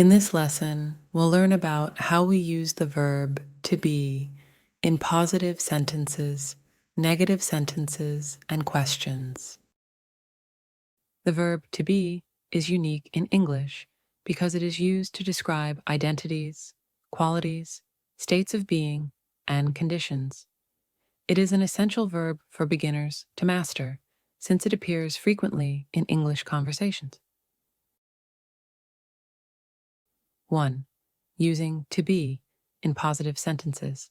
In this lesson, we'll learn about how we use the verb to be in positive sentences, negative sentences, and questions. The verb to be is unique in English because it is used to describe identities, qualities, states of being, and conditions. It is an essential verb for beginners to master since it appears frequently in English conversations. 1. Using to be in positive sentences.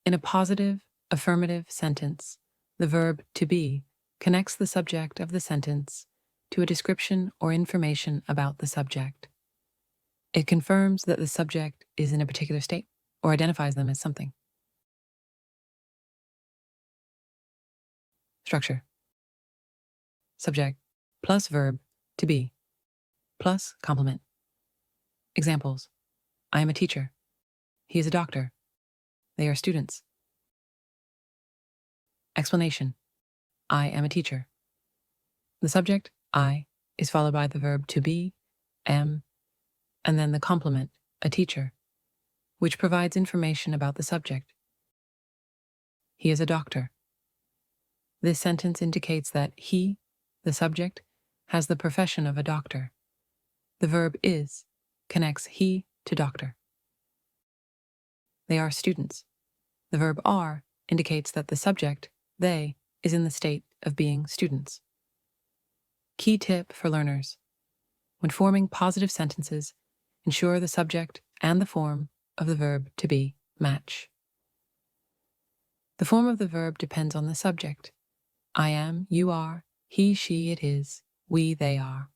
In a positive, affirmative sentence, the verb to be connects the subject of the sentence to a description or information about the subject. It confirms that the subject is in a particular state or identifies them as something. Structure. Subject plus verb to be plus complement. Examples: I am a teacher. He is a doctor. They are students. Explanation: I am a teacher. The subject, I, is followed by the verb to be, am, and then the complement, a teacher, which provides information about the subject. He is a doctor. This sentence indicates that he, the subject, has the profession of a doctor. The verb is connects he to doctor. They are students. The verb are indicates that the subject, they, is in the state of being students. Key tip for learners: when forming positive sentences, ensure the subject and the form of the verb to be match. The form of the verb depends on the subject. I am, you are, he, she, it is, we, they are.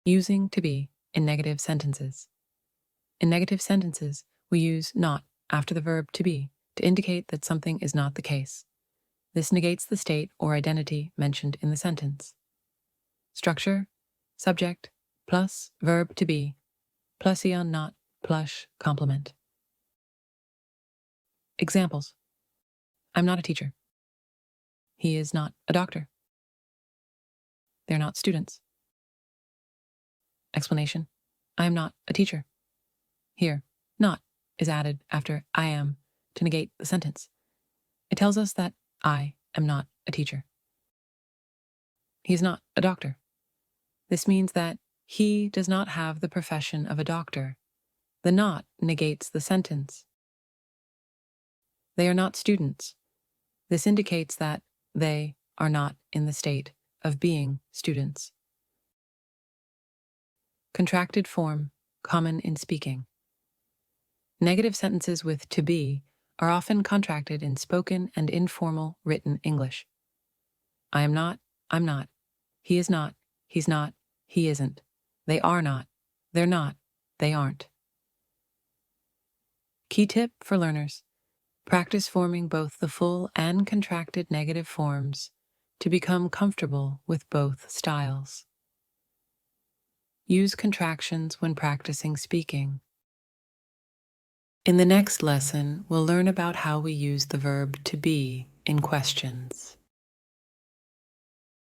Using to be in negative sentences. In negative sentences, we use not after the verb to be to indicate that something is not the case. This negates the state or identity mentioned in the sentence. Structure: subject plus verb to be plus eon not plus complement. Examples: I'm not a teacher. He is not a doctor. They're not students. Explanation: I am not a teacher. Here, not is added after I am to negate the sentence. It tells us that I am not a teacher. He is not a doctor. This means that he does not have the profession of a doctor. The not negates the sentence. They are not students. This indicates that they are not in the state of being students. Contracted form, common in speaking. Negative sentences with to be are often contracted in spoken and informal written English. I am not, I'm not. He is not, he's not, he isn't. They are not, they're not, they aren't. Key tip for learners: practice forming both the full and contracted negative forms to become comfortable with both styles. Use contractions when practicing speaking. In the next lesson, we'll learn about how we use the verb to be in questions.